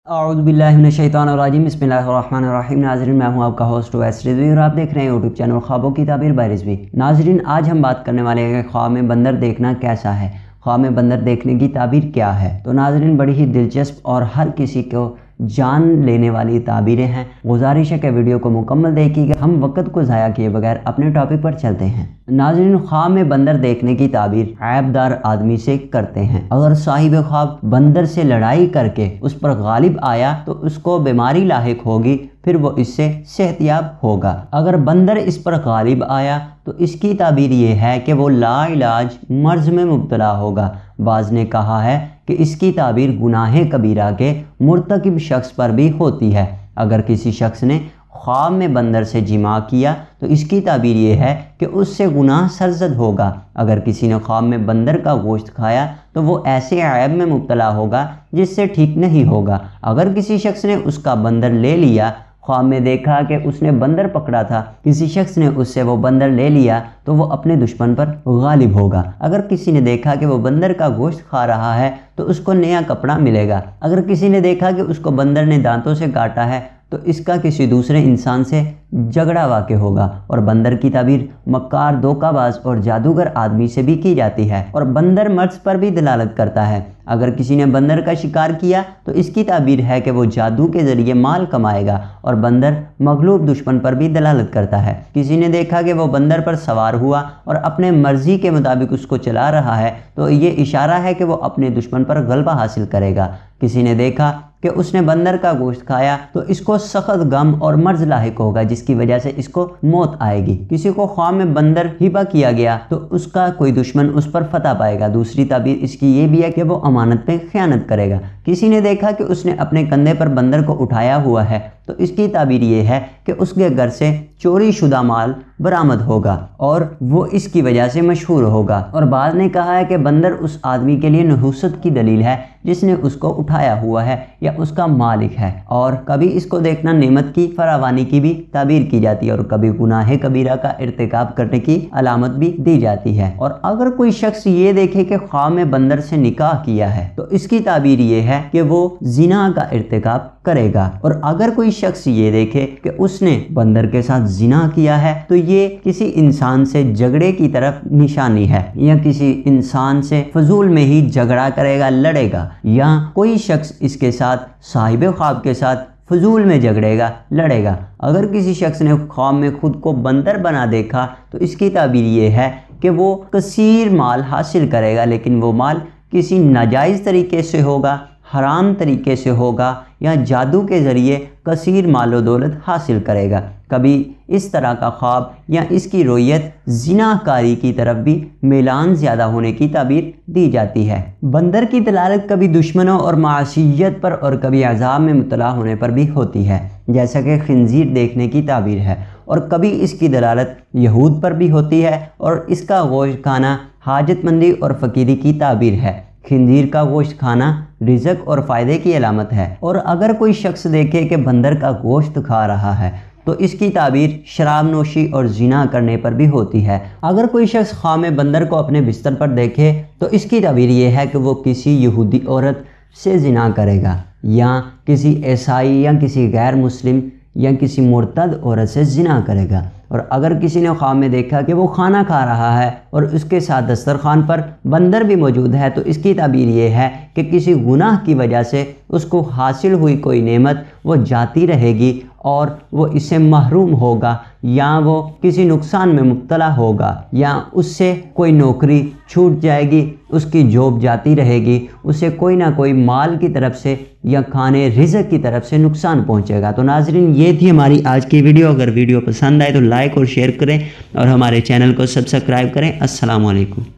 اعوذ باللہ من الشیطان الرجیم، بسم اللہ الرحمن الرحیم۔ ناظرین، میں ہوں آپ کا ہوسٹ ویس رضوی اور آپ دیکھ رہے ہیں یوٹیوب چینل خوابوں کی تعبیر بائی رضوی۔ ناظرین، آج ہم بات کرنے والے ہیں کہ خواب میں بندر دیکھنا کیسا ہے، خواب میں بندر دیکھنے کی تعبیر کیا ہے۔ تو ناظرین، بڑی ہی دلچسپ اور ہر کسی کو جان لینے والی تعبیریں ہیں۔ گزارش ہے کہ ویڈیو کو مکمل دیکھیے گا، ہم وقت کو ضائع کیے بغیر اپنے ٹاپک پر چلتے ہیں۔ ناظرین، خواب میں بندر دیکھنے کی تعبیر عیب دار آدمی سے کرتے ہیں۔ اگر صاحب خواب بندر سے لڑائی کر کے اس پر غالب آیا تو اس کو بیماری لاحق ہوگی، پھر وہ اس سے صحت یاب ہوگا۔ اگر بندر اس پر غالب آیا تو اس کی تعبیر یہ ہے کہ وہ لا علاج مرض میں مبتلا ہوگا۔ بعض نے کہا ہے کہ اس کی تعبیر گناہ کبیرہ کے مرتکب شخص پر بھی ہوتی ہے۔ اگر کسی شخص نے خواب میں بندر سے جماع کیا تو اس کی تعبیر یہ ہے کہ اس سے گناہ سرزد ہوگا۔ اگر کسی نے خواب میں بندر کا گوشت کھایا تو وہ ایسے عیب میں مبتلا ہوگا جس سے ٹھیک نہیں ہوگا۔ اگر کسی شخص نے اس کا بندر لے لیا، خواب میں دیکھا کہ اس نے بندر پکڑا تھا، کسی شخص نے اس سے وہ بندر لے لیا تو وہ اپنے دشمن پر غالب ہوگا۔ اگر کسی نے دیکھا کہ وہ بندر کا گوشت کھا رہا ہے تو اس کو نیا کپڑا ملے گا۔ اگر کسی نے دیکھا کہ اس کو بندر نے دانتوں سے کاٹا ہے تو اس کا کسی دوسرے انسان سے جھگڑا واقع ہوگا۔ اور بندر کی تعبیر مکار، دھوکہ باز اور جادوگر آدمی سے بھی کی جاتی ہے، اور بندر مرض پر بھی دلالت کرتا ہے۔ اگر کسی نے بندر کا شکار کیا تو اس کی تعبیر ہے کہ وہ جادو کے ذریعے مال کمائے گا، اور بندر مغلوب دشمن پر بھی دلالت کرتا ہے۔ کسی نے دیکھا کہ وہ بندر پر سوار ہوا اور اپنے مرضی کے مطابق اس کو چلا رہا ہے تو یہ اشارہ ہے کہ وہ اپنے دشمن پر غلبہ حاصل کرے گا۔ کسی نے دیکھا کہ اس نے بندر کا گوشت کھایا تو اس کو سخت غم اور مرض لاحق ہوگا، جس کی وجہ سے اس کو موت آئے گی۔ کسی کو خواب میں بندر ہبہ کیا گیا تو اس کا کوئی دشمن اس پر فتح پائے گا۔ دوسری تعبیر اس کی یہ بھی ہے کہ وہ امانت پہ خیانت کرے گا۔ کسی نے دیکھا کہ اس نے اپنے کندھے پر بندر کو اٹھایا ہوا ہے تو اس کی تعبیر یہ ہے کہ اس کے گھر سے چوری شدہ مال برآمد ہوگا اور وہ اس کی وجہ سے مشہور ہوگا۔ اور بعض نے کہا ہے کہ بندر اس آدمی کے لیے نحوست کی دلیل ہے جس نے اس کو اٹھایا ہوا ہے یا اس کا مالک ہے، اور کبھی اس کو دیکھنا نعمت کی فراوانی کی بھی تعبیر کی جاتی ہے، اور کبھی گناہ کبیرہ کا ارتکاب کرنے کی علامت بھی دی جاتی ہے۔ اور اگر کوئی شخص یہ دیکھے کہ خواب میں بندر سے نکاح کیا ہے تو اس کی تعبیر یہ ہے کہ وہ زنا کا ارتکاب کرے گا۔ اور اگر کوئی شخص یہ دیکھے کہ اس نے بندر کے ساتھ زنا کیا ہے تو یہ کسی انسان سے جھگڑے کی طرف نشانی ہے، یا کسی انسان سے فضول میں ہی جھگڑا کرے گا، لڑے گا، یا کوئی شخص اس کے ساتھ صاحب خواب کے ساتھ فضول میں جھگڑے گا، لڑے گا۔ اگر کسی شخص نے خواب میں خود کو بندر بنا دیکھا تو اس کی تعبیر یہ ہے کہ وہ کثیر مال حاصل کرے گا، لیکن وہ مال کسی ناجائز طریقے سے ہوگا، حرام طریقے سے ہوگا، یا جادو کے ذریعے کثیر مال و دولت حاصل کرے گا۔ کبھی اس طرح کا خواب یا اس کی رویت زنا کاری کی طرف بھی میلان زیادہ ہونے کی تعبیر دی جاتی ہے۔ بندر کی دلالت کبھی دشمنوں اور معاشیت پر اور کبھی عذاب میں مبتلا ہونے پر بھی ہوتی ہے، جیسا کہ خنزیر دیکھنے کی تعبیر ہے، اور کبھی اس کی دلالت یہود پر بھی ہوتی ہے اور اس کا گوشت کھانا حاجت مندی اور فقیری کی تعبیر ہے۔ خنزیر کا گوشت کھانا رزق اور فائدے کی علامت ہے۔ اور اگر کوئی شخص دیکھے کہ بندر کا گوشت کھا رہا ہے تو اس کی تعبیر شراب نوشی اور زنا کرنے پر بھی ہوتی ہے۔ اگر کوئی شخص خواب میں بندر کو اپنے بستر پر دیکھے تو اس کی تعبیر یہ ہے کہ وہ کسی یہودی عورت سے زنا کرے گا، یا کسی عیسائی یا کسی غیر مسلم یا کسی مرتد عورت سے زنا کرے گا۔ اور اگر کسی نے خواب میں دیکھا کہ وہ کھانا کھا رہا ہے اور اس کے ساتھ دسترخوان پر بندر بھی موجود ہے تو اس کی تعبیر یہ ہے کہ کسی گناہ کی وجہ سے اس کو حاصل ہوئی کوئی نعمت وہ جاتی رہے گی اور وہ اس سے محروم ہوگا، یا وہ کسی نقصان میں مبتلا ہوگا، یا اس سے کوئی نوکری چھوٹ جائے گی، اس کی جاب جاتی رہے گی، اسے کوئی نہ کوئی مال کی طرف سے یا کھانے رزق کی طرف سے نقصان پہنچے گا۔ تو ناظرین، یہ تھی ہماری آج کی ویڈیو۔ اگر ویڈیو پسند آئے تو لائک اور شیئر کریں اور ہمارے چینل کو سبسکرائب کریں۔ السلام علیکم۔